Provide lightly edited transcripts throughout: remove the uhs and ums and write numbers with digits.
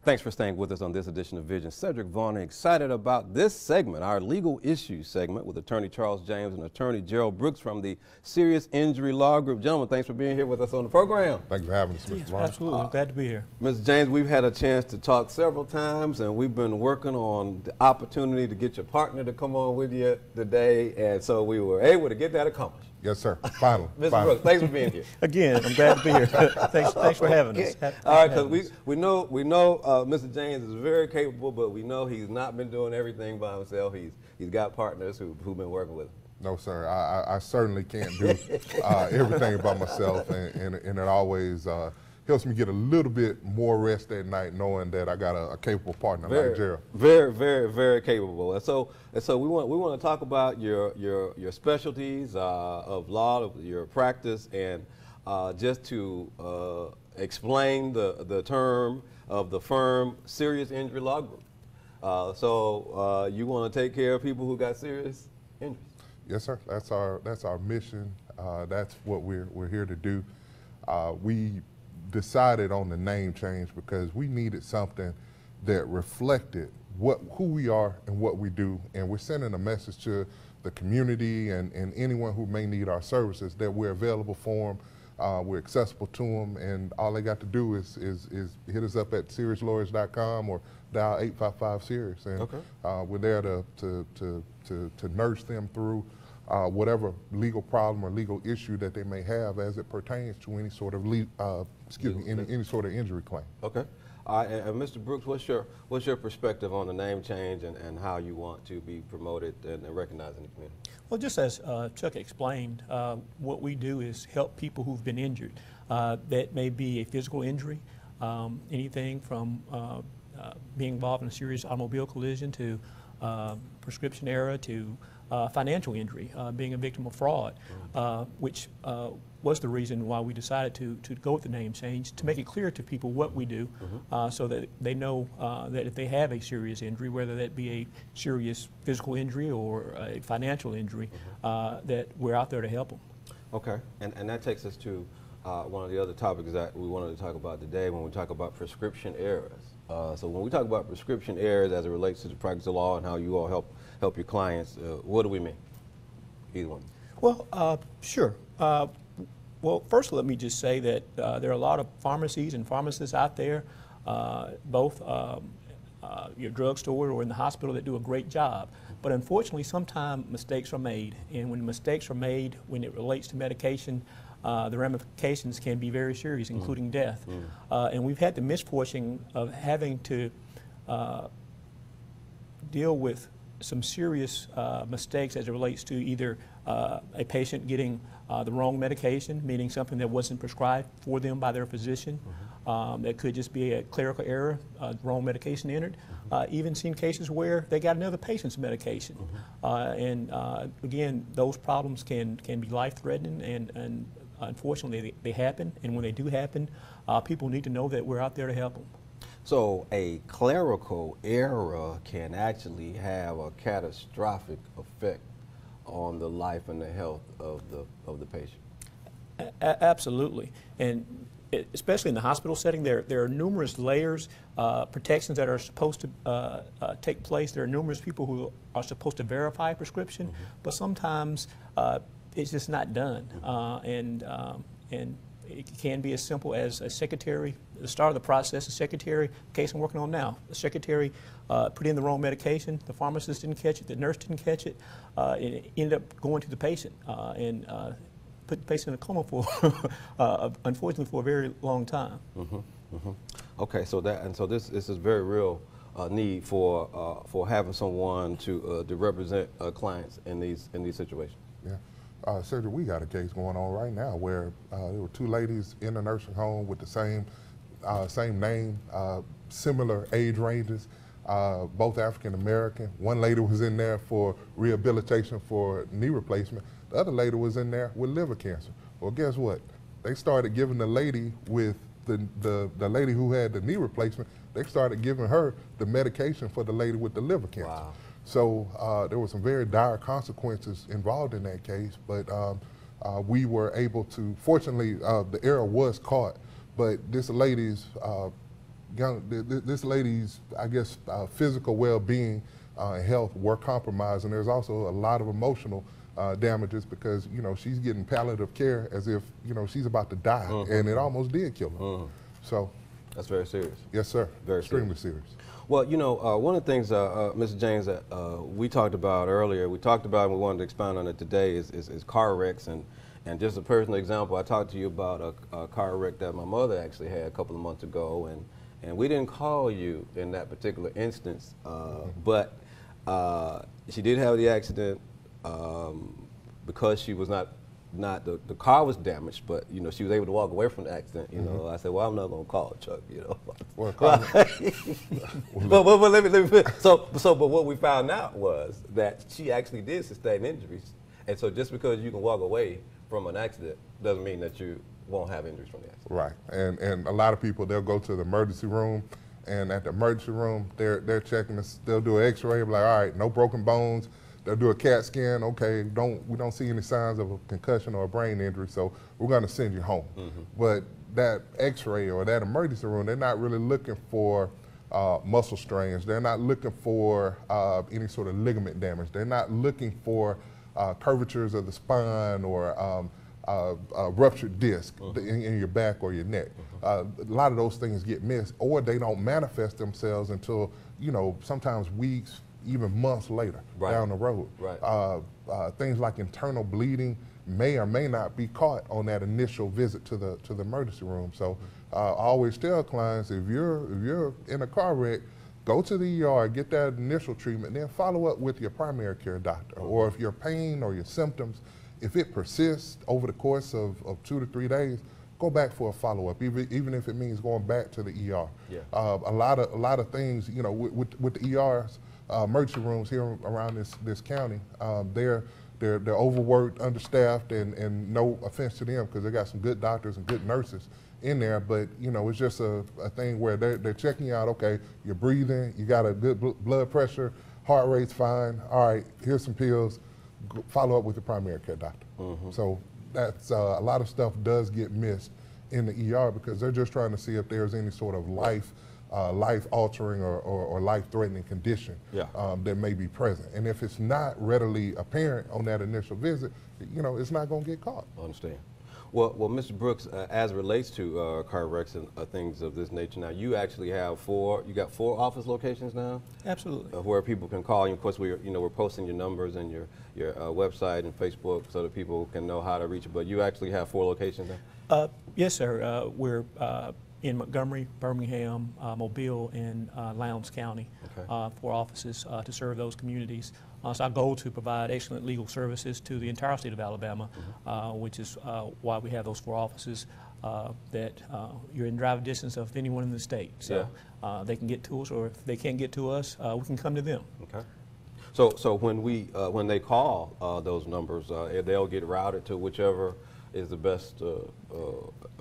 Thanks for staying with us on this edition of Vision. Cedric Vaughn, excited about this segment, our legal issues segment with attorney Charles James and attorney Gerald Brooks from the Serious Injury Law Group. Gentlemen, thanks for being here with us on the program. Thank you for having us, Mr. Vaughn. Absolutely, glad to be here. Mr. James, we've had a chance to talk several times, and we've been working on the opportunity to get your partner to come on with you today, and so we were able to get that accomplished. Yes, sir. Finally. Mr. Brooks, thanks for being here. Again, I'm glad to be here. thanks for having us. All right, because we know Mr. James is very capable, but we know he's not been doing everything by himself. He's got partners who've been working with him. No, sir. I certainly can't do everything by myself, and it always helps me get a little bit more rest at night knowing that I got a capable partner like Gerald. Very, very, very capable. And so we want to talk about your specialties of law, of your practice, and just to explain the term of the firm Serious Injury Law Group. You want to take care of people who got serious injuries? Yes, sir. That's our mission. That's what we're here to do. We decided on the name change because we needed something that reflected who we are and what we do, and we're sending a message to the community and anyone who may need our services that we're available for them, we're accessible to them, and all they got to do is hit us up at SeriousLawyers.com or dial 855-SERIOUS, and okay. We're there to nurse them through whatever legal problem or legal issue that they may have as it pertains to any sort of any sort of injury claim. Okay. And Mr. Brooks, what's your perspective on the name change and how you want to be promoted and recognized in the community? Well, just as Chuck explained, what we do is help people who've been injured. That may be a physical injury, anything from being involved in a serious automobile collision to prescription error to financial injury, being a victim of fraud, which was the reason why we decided to go with the name change, to make it clear to people what we do, so that they know that if they have a serious injury, whether that be a serious physical injury or a financial injury, that we're out there to help them. Okay, and that takes us to one of the other topics that we wanted to talk about today when we talk about prescription errors. So when we talk about prescription errors as it relates to the practice of law and how you all help your clients, what do we mean? Either one. Well, sure. Well, first let me just say that there are a lot of pharmacies and pharmacists out there, both your drugstore or in the hospital, that do a great job. But unfortunately, sometimes mistakes are made. And when mistakes are made, when it relates to medication, the ramifications can be very serious, including death. And we've had the misfortune of having to deal with some serious mistakes as it relates to either a patient getting the wrong medication, meaning something that wasn't prescribed for them by their physician. That could just be a clerical error, wrong medication entered. Even seen cases where they got another patient's medication. And again, those problems can be life-threatening, and unfortunately they happen. And when they do happen, people need to know that we're out there to help them. So a clerical error can actually have a catastrophic effect on the life and the health of the patient. Absolutely, and especially in the hospital setting, there are numerous layers, protections that are supposed to take place. There are numerous people who are supposed to verify a prescription, but sometimes it's just not done, and it can be as simple as a secretary, at the start of the process, a secretary, case I'm working on now, the secretary put in the wrong medication, the pharmacist didn't catch it, the nurse didn't catch it, and it ended up going to the patient and put the patient in a coma for, unfortunately, for a very long time. Okay, so this is very real need for having someone to represent clients in these situations. Yeah. Cedric, we got a case going on right now where there were two ladies in a nursing home with the same name, similar age ranges, both African American. One lady was in there for rehabilitation for knee replacement. The other lady was in there with liver cancer. Well, guess what? They started giving the lady with the lady who had the knee replacement, they started giving her the medication for the lady with the liver cancer. Wow. So there were some very dire consequences involved in that case, but we were able to, fortunately, the error was caught, but this lady's this lady's, I guess, physical well-being and health were compromised, and there's also a lot of emotional damages because, you know, she's getting palliative care as if, you know, she's about to die, and it almost did kill her. So that's very serious. Yes, sir. Very extremely serious. Well, you know, one of the things, Mr. James, that we talked about earlier, and we wanted to expound on it today, is car wrecks. And just a personal example, I talked to you about a car wreck that my mother actually had a couple of months ago, and we didn't call you in that particular instance, but she did have the accident because she was not the car was damaged, but you know she was able to walk away from the accident. You know, I said, well, I'm not gonna call Chuck. You know, Well, but let me. But what we found out was that she actually did sustain injuries, and so just because you can walk away from an accident doesn't mean that you won't have injuries from the accident. Right, and a lot of people, they'll go to the emergency room, and at the emergency room, they're checking this, they'll do an x-ray, like, all right, no broken bones. They'll do a CAT scan, okay, we don't see any signs of a concussion or a brain injury, so we're gonna send you home. But that x-ray or that emergency room, they're not really looking for muscle strains. They're not looking for any sort of ligament damage. They're not looking for curvatures of the spine or a ruptured disc in your back or your neck. A lot of those things get missed, or they don't manifest themselves until, you know, sometimes weeks, even months later down the road. Things like internal bleeding may or may not be caught on that initial visit to the emergency room. So I always tell clients, if you're in a car wreck, go to the ER, get that initial treatment, then follow up with your primary care doctor. Or if your pain or your symptoms, if it persists over the course of 2 to 3 days, go back for a follow-up, even if it means going back to the ER. A lot of things, you know, with the ERs, emergency rooms here around this county, they're overworked, understaffed, and no offense to them because they got some good doctors and good nurses in there, but you know, it's just a thing where they're checking you out. Okay, you're breathing, you got a good blood pressure, heart rate's fine. All right, here's some pills. Follow up with the primary care doctor. So that's a lot of stuff does get missed in the ER because they're just trying to see if there's any sort of life-altering or life-threatening condition that may be present. And if it's not readily apparent on that initial visit, you know, it's not going to get caught. I understand. Well, Mr. Brooks, as it relates to car wrecks and things of this nature, now you actually have you got 4 office locations now? Absolutely. Where people can call you. Of course, we're posting your numbers and your website and Facebook so that people can know how to reach you, but you actually have 4 locations now? Yes, sir. We're in Montgomery, Birmingham, Mobile, and Lowndes County, 4 offices to serve those communities. So our goal to provide excellent legal services to the entire state of Alabama, which is why we have those 4 offices that you're in driving distance of anyone in the state. So they can get to us, or if they can't get to us, we can come to them. Okay. So when they call those numbers, they'll get routed to whichever is the best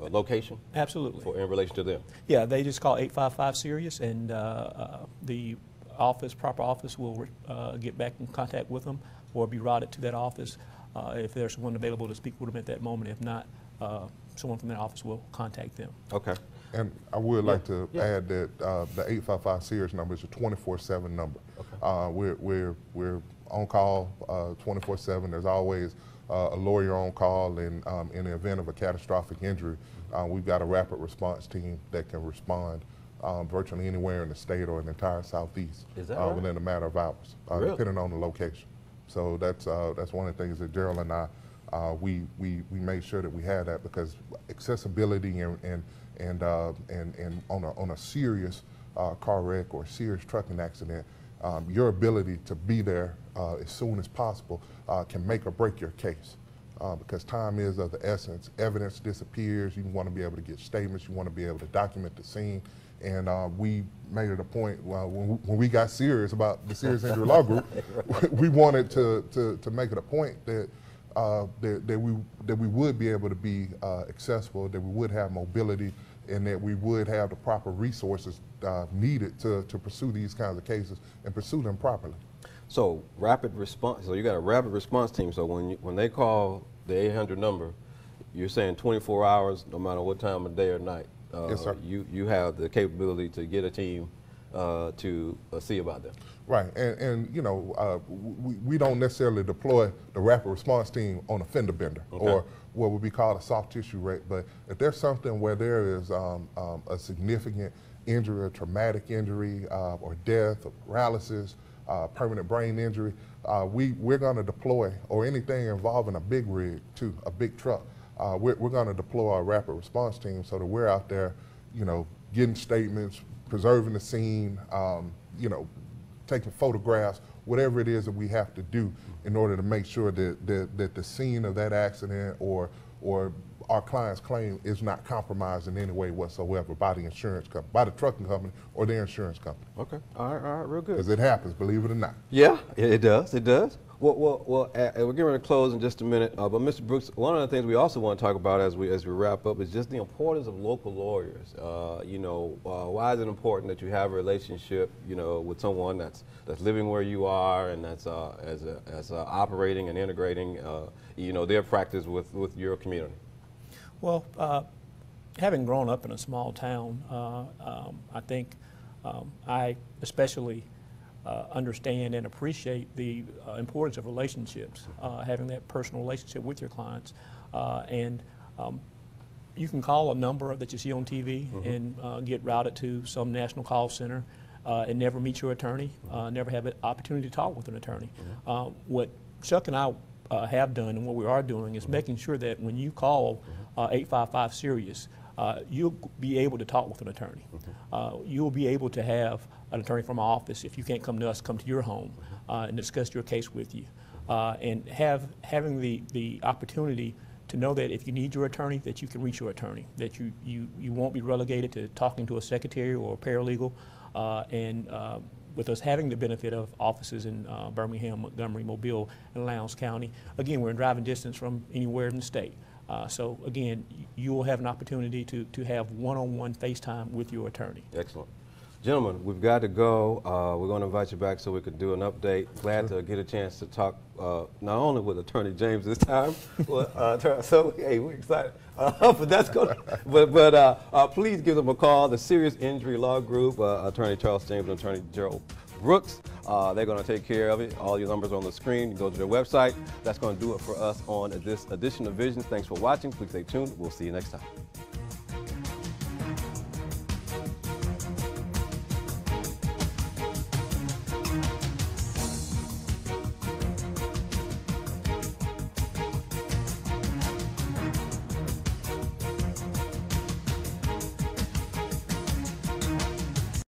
location? Absolutely. In relation to them? Yeah, they just call 855-SIRIUS, and the proper office will get back in contact with them or be routed to that office if there's someone available to speak with them at that moment. If not, someone from that office will contact them. Okay. And I would like to add that the 855-SIRIUS number is a 24/7 number. Okay. We're on call 24/7. There's always a lawyer on call, and in the event of a catastrophic injury, we've got a rapid response team that can respond virtually anywhere in the state or in the entire Southeast within a matter of hours, depending on the location. So that's one of the things that Gerald and I we made sure that we had that, because accessibility and on a serious car wreck or serious trucking accident, your ability to be there as soon as possible can make or break your case, because time is of the essence. Evidence disappears. You want to be able to get statements. You want to be able to document the scene. And we made it a point when we got serious about the Serious Injury Law Group, we wanted to make it a point that that we would be able to be accessible, that we would have mobility, and that we would have the proper resources needed to pursue these kinds of cases and pursue them properly. So rapid response. So you got a rapid response team. So when they call the 800 number, you're saying 24 hours, no matter what time of day or night, Yes, sir. you have the capability to get a team to see about them. Right, and you know, we don't necessarily deploy the rapid response team on a fender bender or what would be called a soft tissue wreck, but if there's something where there is a significant injury, a traumatic injury, or death, or paralysis, permanent brain injury, we're going to deploy, or anything involving a big rig too, a big truck, we're going to deploy our rapid response team so that we're out there, you know, getting statements, preserving the scene, you know, taking photographs, whatever it is that we have to do in order to make sure that the scene of that accident or our client's claim is not compromised in any way whatsoever by the insurance company, by the trucking company or the insurance company. Okay, all right, real good. Because it happens, believe it or not. Yeah, it does. Well, we're getting ready to close in just a minute, but Mr. Brooks, one of the things we also want to talk about as we wrap up is just the importance of local lawyers. You know, why is it important that you have a relationship, you know, with someone that's living where you are and that's operating and integrating, you know, their practice with your community? Well, having grown up in a small town, I think I especially understand and appreciate the importance of relationships, having that personal relationship with your clients. And you can call a number that you see on TV and get routed to some national call center and never meet your attorney, never have an opportunity to talk with an attorney. What Chuck and I have done and what we are doing is making sure that when you call 855-SIRIUS, you'll be able to talk with an attorney. You'll be able to have an attorney from our office, if you can't come to us, come to your home and discuss your case with you. And having the opportunity to know that if you need your attorney, that you can reach your attorney, that you won't be relegated to talking to a secretary or a paralegal. With us having the benefit of offices in Birmingham, Montgomery, Mobile, and Lowndes County, again, we're in driving distance from anywhere in the state. So again, you will have an opportunity to have one-on-one FaceTime with your attorney. Excellent. Gentlemen, we've got to go. We're going to invite you back so we can do an update. Glad to get a chance to talk not only with Attorney James this time, but, so hey, we're excited. But that's going. But please give them a call. The Serious Injury Law Group, Attorney Charles James and Attorney Gerald Brooks. They're going to take care of it. All your numbers on the screen. You go to their website. That's going to do it for us on this edition of Visions. Thanks for watching. Please stay tuned. We'll see you next time.